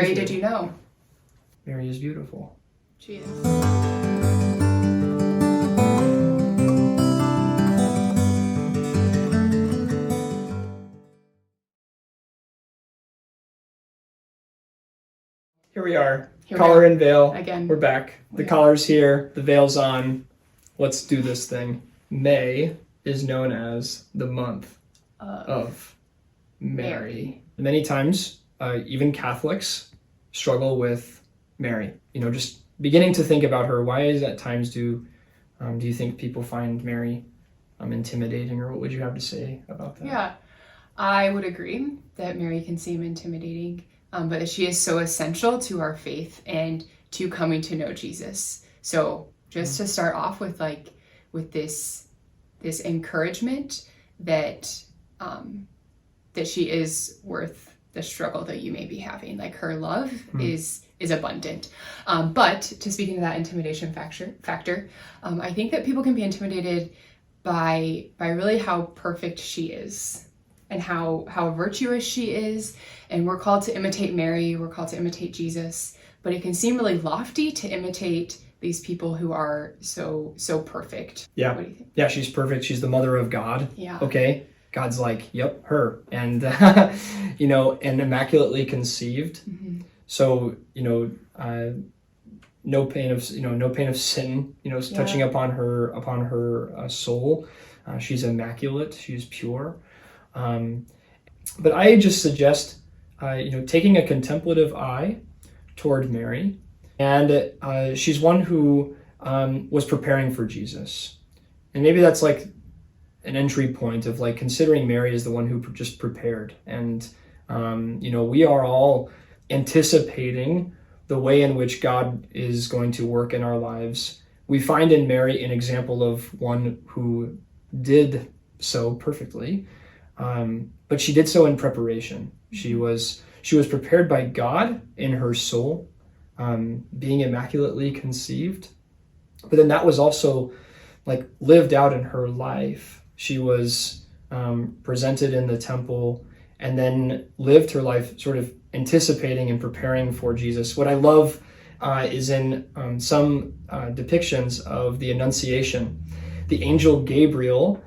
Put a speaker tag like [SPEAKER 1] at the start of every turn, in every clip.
[SPEAKER 1] Mary, did you know?
[SPEAKER 2] Mary is beautiful.
[SPEAKER 1] She is.
[SPEAKER 2] Here we are. Collar and veil.
[SPEAKER 1] Again.
[SPEAKER 2] We're back. The collar's here. The veil's on. Let's do this thing. May is known as the month of Mary. Many times, even Catholics struggle with Mary. Just beginning to think about her. Why is at times do you think people find Mary intimidating, or what would you have to say about that?
[SPEAKER 1] Yeah, I would agree that Mary can seem intimidating. But she is so essential to our faith and to coming to know Jesus. So just to start off with this encouragement that that she is worth the struggle that you may be having. Like, her love is abundant. But to speak into that intimidation factor, I think that people can be intimidated by really how perfect she is, and how virtuous she is. And we're called to imitate Mary, we're called to imitate Jesus, but it can seem really lofty to imitate these people who are so perfect.
[SPEAKER 2] Yeah.
[SPEAKER 1] What do you think?
[SPEAKER 2] Yeah, she's perfect. She's the mother of God.
[SPEAKER 1] Yeah.
[SPEAKER 2] Okay. God's like, yep, her. And, and immaculately conceived.
[SPEAKER 1] Mm-hmm.
[SPEAKER 2] So, no pain of sin, touching upon her soul. She's immaculate. She's pure. But I just suggest, taking a contemplative eye toward Mary. And she's one who was preparing for Jesus. And maybe that's like an entry point of like considering Mary as the one who just prepared. And, we are all anticipating the way in which God is going to work in our lives. We find in Mary an example of one who did so perfectly. But she did so in preparation. She was prepared by God in her soul, being immaculately conceived. But then that was also like lived out in her life. She was presented in the temple and then lived her life sort of anticipating and preparing for Jesus. What I love is in some depictions of the Annunciation, the angel Gabriel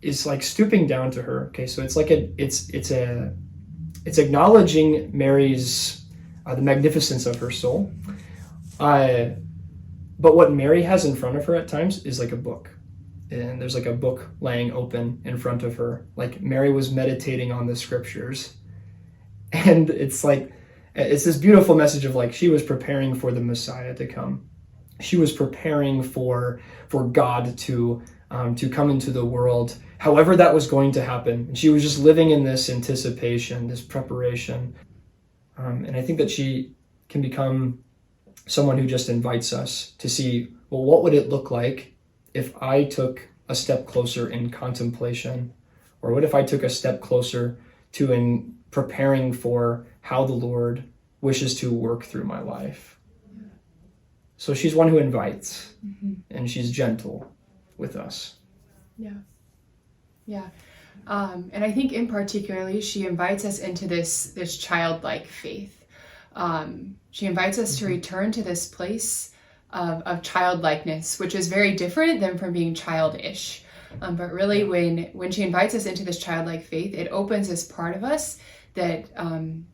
[SPEAKER 2] is like stooping down to her. Okay, so it's like it's acknowledging Mary's the magnificence of her soul. But what Mary has in front of her at times is like a book, and there's like a book laying open in front of her. Like Mary was meditating on the scriptures, and it's this beautiful message of like she was preparing for the Messiah to come. She was preparing for God to come into the world, however that was going to happen. And she was just living in this anticipation, this preparation. And I think that she can become someone who just invites us to see, well, what would it look like if I took a step closer in contemplation? Or what if I took a step closer to in preparing for how the Lord wishes to work through my life? So she's one who invites, and she's gentle with us.
[SPEAKER 1] Yeah. And I think in particularly, she invites us into this childlike faith. She invites us to return to this place of childlikeness, which is very different than from being childish. But really, when she invites us into this childlike faith, it opens this part of us that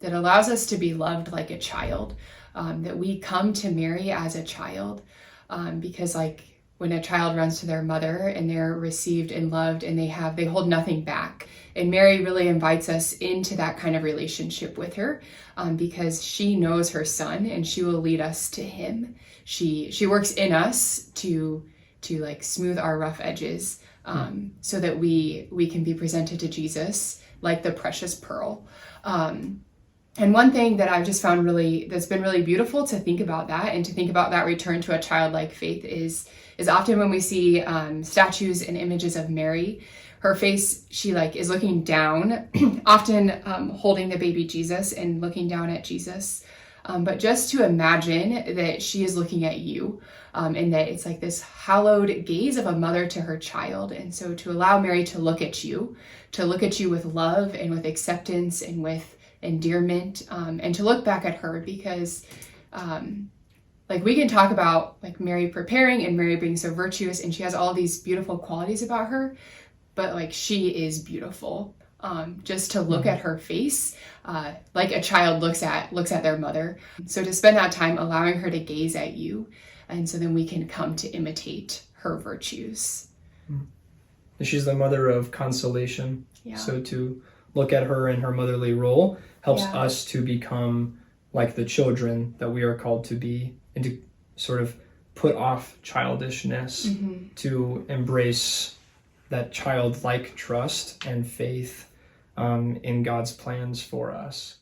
[SPEAKER 1] allows us to be loved like a child, that we come to Mary as a child, because like when a child runs to their mother and they're received and loved and they hold nothing back. And Mary really invites us into that kind of relationship with her, because she knows her son and she will lead us to him. She works in us to like smooth our rough edges, so that we can be presented to Jesus like the precious pearl. And one thing that I've just found that's been really beautiful to think about that, and to think about that return to a childlike faith is often when we see statues and images of Mary, her face, she like is looking down, often holding the baby Jesus and looking down at Jesus. But just to imagine that she is looking at you, and that it's like this hallowed gaze of a mother to her child. And so to allow Mary to look at you with love and with acceptance and with endearment, and to look back at her, because like we can talk about like Mary preparing and Mary being so virtuous, and she has all these beautiful qualities about her, but like she is beautiful. Just to look at her face, like a child looks at their mother. So to spend that time allowing her to gaze at you, and so then we can come to imitate her virtues.
[SPEAKER 2] She's the mother of consolation.
[SPEAKER 1] Yeah.
[SPEAKER 2] So to look at her in her motherly role helps
[SPEAKER 1] Yeah.
[SPEAKER 2] us to become like the children that we are called to be, and to sort of put off childishness, to embrace that childlike trust and faith in God's plans for us.